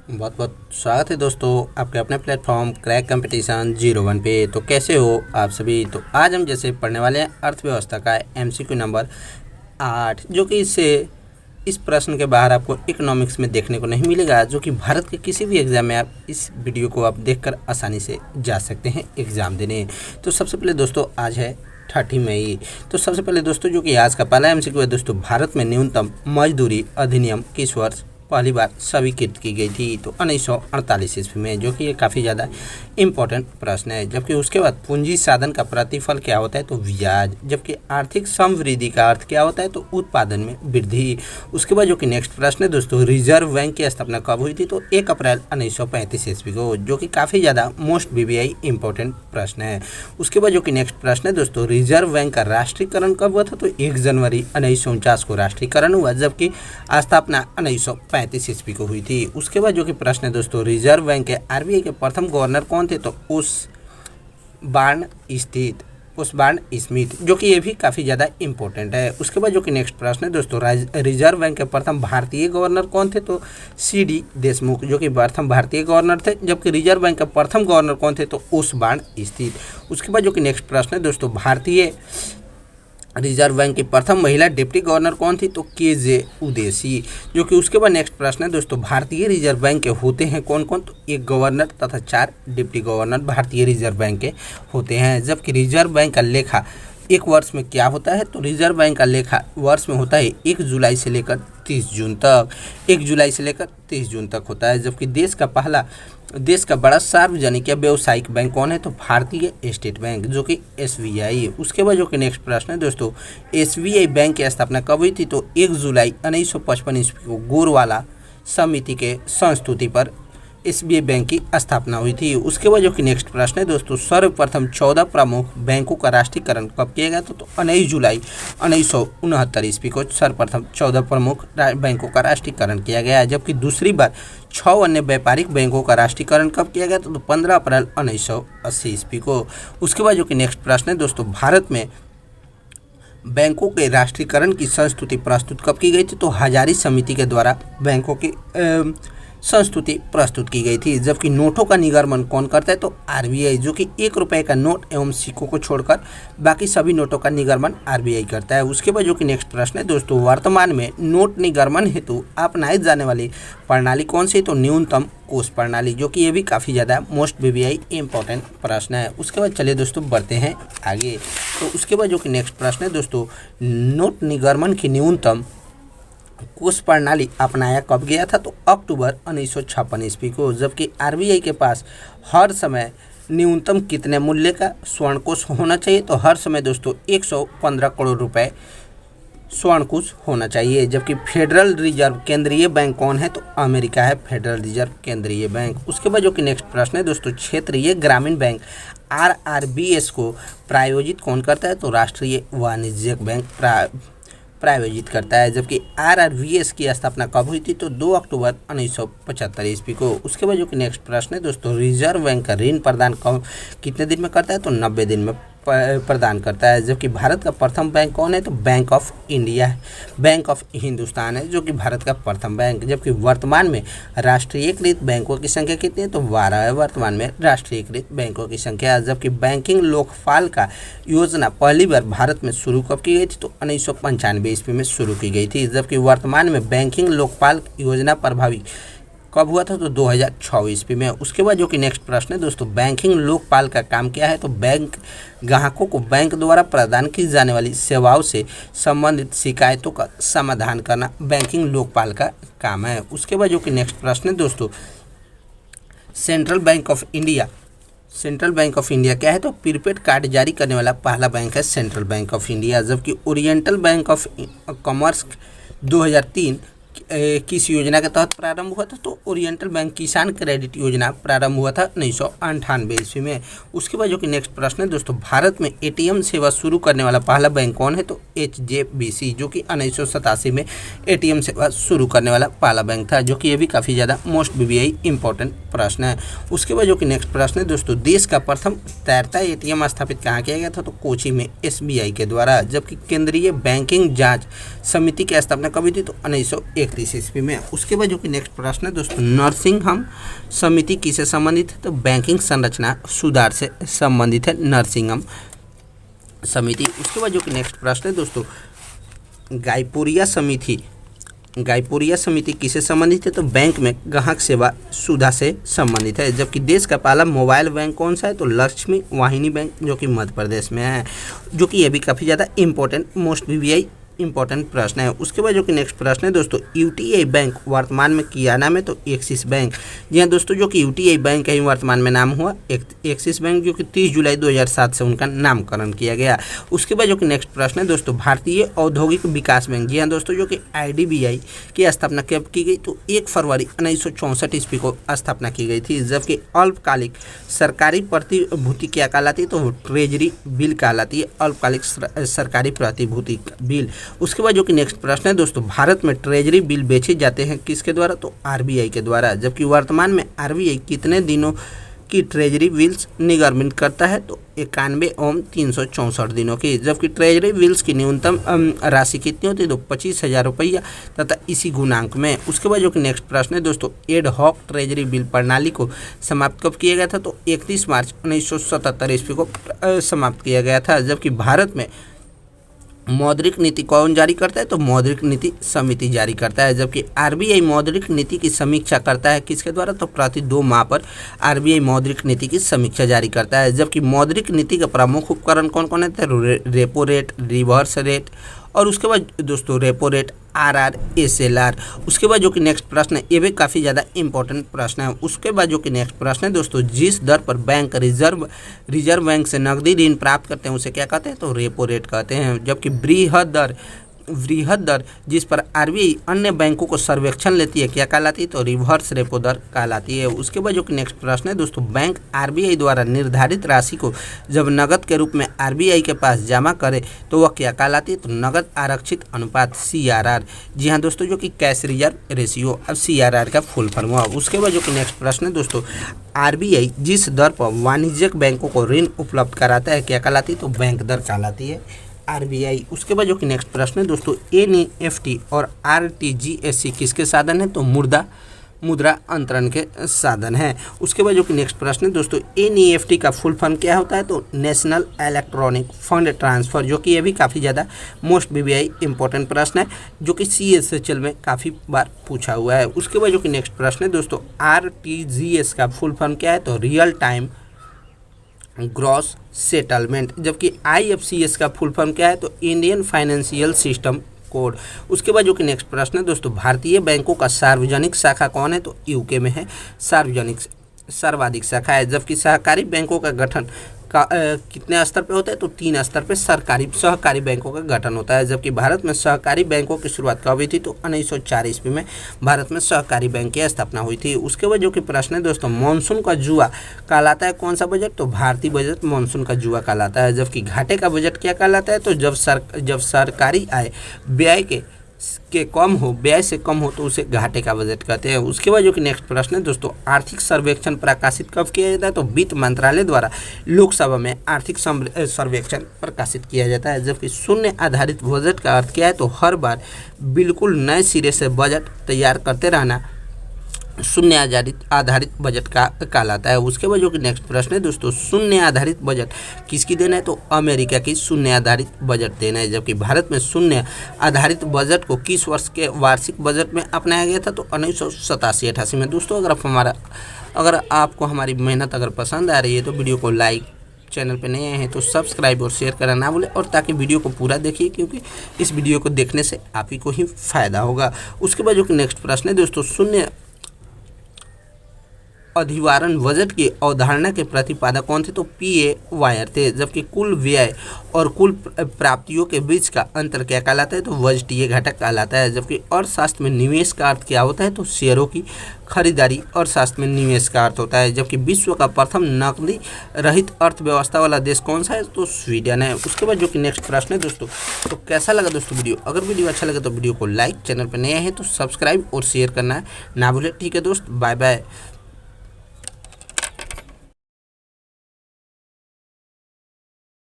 बहुत बहुत स्वागत है दोस्तों आपके अपने प्लेटफॉर्म क्रैक कंपटीशन 01 पे। तो कैसे हो आप सभी। तो आज हम जैसे पढ़ने वाले हैं अर्थव्यवस्था का एमसीक्यू नंबर 8, जो कि इससे इस प्रश्न के बाहर आपको इकोनॉमिक्स में देखने को नहीं मिलेगा, जो कि भारत के किसी भी एग्ज़ाम में आप इस वीडियो को आप देखकर आसानी से जा सकते हैं एग्ज़ाम देने। तो सबसे पहले दोस्तों आज है 30 मई। तो सबसे पहले दोस्तों जो कि आज का पहला एमसीक्यू है दोस्तों, भारत में न्यूनतम मजदूरी अधिनियम किस वर्ष पहली बार स्वीकृत की गई थी। तो 1948 ईस्वी में, जो कि ये काफ़ी ज़्यादा इम्पोर्टेंट प्रश्न है। जबकि उसके बाद पूंजी साधन का प्रतिफल क्या होता है, तो ब्याज। जबकि आर्थिक समवृद्धि का अर्थ क्या होता है, तो उत्पादन में वृद्धि। उसके बाद जो कि नेक्स्ट प्रश्न है दोस्तों, रिजर्व बैंक की स्थापना कब हुई थी, तो 1 अप्रैल 1935 ईस्वी को, जो कि काफ़ी ज़्यादा मोस्ट बीबीआई इंपॉर्टेंट प्रश्न है। उसके बाद जो कि नेक्स्ट प्रश्न है दोस्तों, रिजर्व बैंक का राष्ट्रीयकरण कब हुआ था, तो 1 जनवरी 1949 को राष्ट्रीयकरण हुआ, जबकि स्थापना 1935 ईस्वी को हुई थी। उसके बाद जो कि प्रश्न है दोस्तों, रिजर्व बैंक के आरबीआई के प्रथम गवर्नर कौन थे, तो उस बार्न स्मिथ, जो कि ये भी काफ़ी ज़्यादा इंपॉर्टेंट है। उसके बाद जो कि नेक्स्ट प्रश्न है दोस्तों, रिजर्व बैंक के प्रथम भारतीय गवर्नर कौन थे, तो सीडी देशमुख, जो कि प्रथम भारतीय गवर्नर थे। जबकि रिजर्व बैंक के प्रथम गवर्नर कौन थे, तो उस बार्न स्मिथ। उसके बाद जो कि नेक्स्ट प्रश्न है दोस्तों, भारतीय रिजर्व बैंक की प्रथम महिला डिप्टी गवर्नर कौन थी, तो के.जे. उदेसी, जो कि उसके बाद नेक्स्ट प्रश्न है दोस्तों, भारतीय रिजर्व बैंक के होते हैं कौन कौन, तो 1 गवर्नर तथा 4 डिप्टी गवर्नर भारतीय रिजर्व बैंक के होते हैं। जबकि रिजर्व बैंक का लेखा एक वर्ष में क्या होता है, तो रिजर्व बैंक का लेखा वर्ष में होता है 1 जुलाई से लेकर 30 जून तक, 1 जुलाई से लेकर 30 जून तक होता है। जबकि देश का बड़ा सार्वजनिक या व्यावसायिक बैंक कौन है, तो भारतीय स्टेट बैंक, जो कि एसबीआई। उसके बाद जो कि नेक्स्ट प्रश्न है दोस्तों, एसबीआई बैंक की स्थापना कब हुई थी, तो 1 जुलाई 1955 ईस्वी को गोरवाला समिति के संस्तुति पर एसबीआई बैंक की स्थापना हुई थी। उसके बाद जो कि नेक्स्ट प्रश्न है दोस्तों, सर्वप्रथम 14 प्रमुख बैंकों का राष्ट्रीयकरण कब किया गया था, तो 19 जुलाई 1969 ईस्वी को सर्वप्रथम 14 प्रमुख बैंकों का राष्ट्रीयकरण किया गया। जबकि दूसरी बार 6 अन्य व्यापारिक बैंकों का राष्ट्रीयकरण कब किया गया था, तो 15 अप्रैल 1980 ईस्वी को। उसके बाद जो कि नेक्स्ट प्रश्न है दोस्तों, भारत में बैंकों के राष्ट्रीयकरण की संस्तुति प्रस्तुत कब की गई थी, तो हजारी समिति के द्वारा बैंकों की संस्तुति प्रस्तुत की गई थी। जबकि नोटों का निगमन कौन करता है, तो आरबीआई, जो कि 1 रुपये का नोट एवं सिक्कों को छोड़कर बाकी सभी नोटों का निगमन आरबीआई करता है। उसके बाद जो कि नेक्स्ट प्रश्न है दोस्तों, वर्तमान में नोट निगमन हेतु अपनाई जाने वाली प्रणाली कौन सी, तो न्यूनतम कोष प्रणाली, जो कि ये भी काफ़ी ज़्यादा मोस्ट बीबीआई इंपॉर्टेंट प्रश्न है। उसके बाद चलिए दोस्तों बढ़ते हैं आगे। तो उसके बाद जो कि नेक्स्ट प्रश्न है दोस्तों, नोट निगमन की न्यूनतम कोष प्रणाली अपनाया कब गया था, तो अक्टूबर 1956 ईस्वी को। जबकि आरबीआई के पास हर समय न्यूनतम कितने मूल्य का स्वर्ण कोष होना चाहिए, तो हर समय दोस्तों 115 करोड़ रुपए स्वर्ण कोष होना चाहिए। जबकि फेडरल रिजर्व केंद्रीय बैंक कौन है, तो अमेरिका है फेडरल रिजर्व केंद्रीय बैंक। उसके बाद जो कि नेक्स्ट प्रश्न है दोस्तों, क्षेत्रीय ग्रामीण बैंक आरआरबीएस को प्रायोजित कौन करता है, तो राष्ट्रीय वाणिज्यिक बैंक प्रायोजित करता है। जबकि आरआरबीएस की स्थापना कब हुई थी, तो 2 अक्टूबर 1975 ईस्वी को। उसके बाद जो कि नेक्स्ट प्रश्न है दोस्तों, रिजर्व बैंक का ऋण प्रदान कितने दिन में करता है, तो 90 दिन में प्रदान करता है। जबकि भारत का प्रथम बैंक कौन है, तो बैंक ऑफ इंडिया है, बैंक ऑफ हिंदुस्तान है, जो कि भारत का प्रथम बैंक। जबकि वर्तमान में राष्ट्रीयकृत बैंकों की संख्या कितनी है, तो 12 है वर्तमान में राष्ट्रीयकृत बैंकों की संख्या। जबकि बैंकिंग लोकपाल का योजना पहली बार भारत में शुरू कब की गई थी, तो 1995 ईस्वी में शुरू की गई थी। जबकि वर्तमान में बैंकिंग लोकपाल योजना प्रभावी कब हुआ था, तो 2006 ईस्वी में। उसके बाद जो कि नेक्स्ट प्रश्न है दोस्तों, बैंकिंग लोकपाल का काम क्या है, तो बैंक ग्राहकों को बैंक द्वारा प्रदान की जाने वाली सेवाओं से संबंधित शिकायतों का समाधान करना बैंकिंग लोकपाल का काम है। उसके बाद जो कि नेक्स्ट प्रश्न है दोस्तों, सेंट्रल बैंक ऑफ इंडिया क्या है, तो प्रीपेड कार्ड जारी करने वाला पहला बैंक है सेंट्रल बैंक ऑफ इंडिया। जबकि ओरिएंटल बैंक ऑफ कॉमर्स 2003 किस योजना के तहत प्रारंभ हुआ था, तो ओरिएंटल बैंक किसान क्रेडिट योजना प्रारंभ हुआ था 1998 ईस्वी में। उसके बाद जो कि नेक्स्ट प्रश्न है दोस्तों, भारत में एटीएम सेवा शुरू करने वाला पहला बैंक कौन है, तो एचडीएफसी, जो कि 1987 में एटीएम सेवा शुरू करने वाला पहला बैंक था, जो कि ये भी काफ़ी ज़्यादा मोस्ट बीबीआई इंपॉर्टेंट प्रश्न है। उसके बाद जो कि नेक्स्ट प्रश्न है दोस्तों, देश का प्रथम तैरता एटीएम स्थापित कहाँ किया गया था, तो कोची में एसबीआई के द्वारा। जबकि केंद्रीय बैंकिंग जांच समिति की स्थापना कब हुई थी, तो 1931 ईस्वी में। उसके बाद जो कि नेक्स्ट प्रश्न है दोस्तों, नरसिंघम समिति किससे संबंधित है? तो बैंकिंग संरचना सुधार से संबंधित है नरसिंघम समिति। उसके बाद जो कि नेक्स्ट प्रश्न है दोस्तों, गायपुरिया समिति किससे संबंधित है? तो बैंक में ग्राहक सेवा सुधा से संबंधित है। जबकि देश का पहला मोबाइल बैंक कौन सा है? तो लक्ष्मी वाहिनी बैंक, जो कि मध्य प्रदेश में है, जो कि ये भी काफ़ी ज़्यादा इंपॉर्टेंट मोस्ट वीवीआई इंपॉर्टेंट प्रश्न है। उसके बाद जो कि नेक्स्ट प्रश्न है दोस्तों, यूटीआई बैंक वर्तमान में क्या नाम है? तो एक्सिस बैंक। जी हाँ दोस्तों, जो कि यूटीआई बैंक है वर्तमान में नाम हुआ एक्सिस बैंक, जो कि 30 जुलाई 2007 से उनका नामकरण किया गया। उसके बाद जो कि नेक्स्ट प्रश्न है दोस्तों, भारतीय औद्योगिक विकास बैंक। जी हाँ दोस्तों, जो कि आईडीबीआई की स्थापना कब की गई? तो 1 फरवरी 1964 ईस्वी को स्थापना की गई थी। जबकि अल्पकालिक सरकारी प्रतिभूति क्या कहलाती है? तो ट्रेजरी बिल कहलाती है, अल्पकालिक सरकारी प्रतिभूति बिल। उसके बाद जो कि नेक्स्ट प्रश्न है दोस्तों, भारत में ट्रेजरी बिल बेचे जाते हैं किसके द्वारा? तो आरबीआई के द्वारा। जबकि वर्तमान में आरबीआई कितने दिनों की ट्रेजरी बिल्स निर्गमित करता है? तो 91 एवं 364 दिनों की। जबकि ट्रेजरी बिल्स की न्यूनतम राशि कितनी होती है? तो 25,000 रुपया तथा इसी गुणांक में। उसके बाद जो कि नेक्स्ट प्रश्न है दोस्तों, एड हॉक ट्रेजरी बिल प्रणाली को समाप्त कब किया गया था? तो 31 मार्च 1977 ईस्वी को समाप्त किया गया था। जबकि भारत में मौद्रिक नीति कौन जारी करता है? तो मौद्रिक नीति समिति जारी करता है। जबकि आरबीआई मौद्रिक नीति की समीक्षा करता है किसके द्वारा? तो प्रति 2 माह पर आरबीआई मौद्रिक नीति की समीक्षा जारी करता है। जबकि मौद्रिक नीति का प्रमुख उपकरण कौन कौन है? तो रेपो रेट, रिवर्स रेट, और उसके बाद दोस्तों रेपो रेट, आरआर, एसएलआर। उसके बाद जो कि नेक्स्ट प्रश्न है, ये भी काफ़ी ज़्यादा इंपॉर्टेंट प्रश्न है। उसके बाद जो कि नेक्स्ट प्रश्न है दोस्तों, जिस दर पर बैंक रिजर्व बैंक से नकदी ऋण प्राप्त करते हैं उसे क्या कहते हैं? तो रेपो रेट कहते हैं। जबकि वृहद दर जिस पर आरबीआई अन्य बैंकों को सर्वेक्षण लेती है क्या कहलाती है? तो रिवर्स रेपो दर कहलाती है। उसके बाद जो कि नेक्स्ट प्रश्न है दोस्तों, बैंक आरबीआई द्वारा निर्धारित राशि को जब नकद के रूप में आरबीआई के पास जमा करे तो वह क्या कहलाती है? तो नकद आरक्षित अनुपात, सीआरआर। जी हाँ दोस्तों, जो कि कैश रिजर्व रेशियो, अब सीआरआर का फुल फॉर्म हुआ। उसके बाद जो कि नेक्स्ट प्रश्न है दोस्तों, आरबीआई जिस दर पर वाणिज्यिक बैंकों को ऋण उपलब्ध कराता है क्या कहलाती है? तो बैंक दर कहलाती है आरबीआई। उसके बाद जो कि नेक्स्ट प्रश्न है दोस्तों, एनईएफटी और आरटीजीएससी किसके साधन है? तो मुद्रा अंतरण के साधन है। उसके बाद जो कि नेक्स्ट प्रश्न है दोस्तों, एनईएफटी का फुल फॉर्म क्या होता है? तो नेशनल इलेक्ट्रॉनिक फंड ट्रांसफ़र, जो कि ये भी काफ़ी ज़्यादा मोस्ट वीवीआई इंपॉर्टेंट प्रश्न है, जो कि सीएसएचएल में काफ़ी बार पूछा हुआ है। उसके बाद जो कि नेक्स्ट प्रश्न है दोस्तों, आरटीजीएस का फुल फॉर्म क्या है? तो रियल टाइम ग्रॉस सेटलमेंट। जबकि आईएफसीएस का फुल फॉर्म क्या है? तो इंडियन फाइनेंशियल सिस्टम कोड। उसके बाद जो कि नेक्स्ट प्रश्न है दोस्तों, भारतीय बैंकों का सार्वजनिक शाखा कौन है? तो यूके में है सर्वाधिक शाखा है। जबकि सहकारी बैंकों का गठन कितने स्तर पे होता है? तो 3 स्तर पे सहकारी बैंकों का गठन होता है। जबकि भारत में सहकारी बैंकों की शुरुआत कब हुई थी? तो 1904 ईस्वी में भारत में सहकारी बैंक की स्थापना हुई थी। उसके बाद जो कि प्रश्न है दोस्तों, मानसून का जुआ कहलाता है कौन सा बजट? तो भारतीय बजट मानसून का जुआ कहलाता है। जबकि घाटे का बजट क्या कहलाता है? तो जब सरकारी आय व्यय से कम हो तो उसे घाटे का बजट कहते हैं। उसके बाद जो कि नेक्स्ट प्रश्न है दोस्तों, आर्थिक सर्वेक्षण प्रकाशित कब किया जाता है? तो वित्त मंत्रालय द्वारा लोकसभा में आर्थिक सर्वेक्षण प्रकाशित किया जाता है। जबकि शून्य आधारित बजट का अर्थ क्या है? तो हर बार बिल्कुल नए सिरे से बजट तैयार करते रहना शून्य आधारित बजट का कहलाता है। उसके बाद जो कि नेक्स्ट प्रश्न है दोस्तों, शून्य आधारित बजट किसकी देना है? तो अमेरिका की शून्य आधारित बजट देना है। जबकि भारत में शून्य आधारित बजट को किस वर्ष के वार्षिक बजट में अपनाया गया था? तो 1987-88 में। दोस्तों अगर आपको हमारी मेहनत अगर पसंद आ रही है तो वीडियो को लाइक, चैनल पे नए आए हैं तो सब्सक्राइब और शेयर करना ना भूलें, और ताकि वीडियो को पूरा देखिए, क्योंकि इस वीडियो को देखने से आप ही को ही फायदा होगा। उसके बाद जो कि नेक्स्ट प्रश्न है दोस्तों, शून्य अधिवारण बजट की अवधारणा के प्रतिपादक कौन थे? तो पीए वायर थे। जबकि कुल व्यय और कुल प्राप्तियों के बीच का अंतर क्या कहलाता है? तो बजटीय घटक कहलाता है। जबकि अर्थशास्त्र में निवेश का अर्थ क्या होता है? तो शेयरों की खरीदारी अर्थशास्त्र में निवेश का अर्थ होता है। जबकि विश्व का प्रथम नकदी रहित अर्थव्यवस्था वाला देश कौन सा है? तो स्वीडन है। उसके बाद जो कि नेक्स्ट प्रश्न है दोस्तों, तो कैसा लगा दोस्तों वीडियो? अगर वीडियो अच्छा लगे तो वीडियो को लाइक, चैनल पर नए हैं तो सब्सक्राइब और शेयर करना ना भूलें। ठीक है दोस्त, बाय बाय।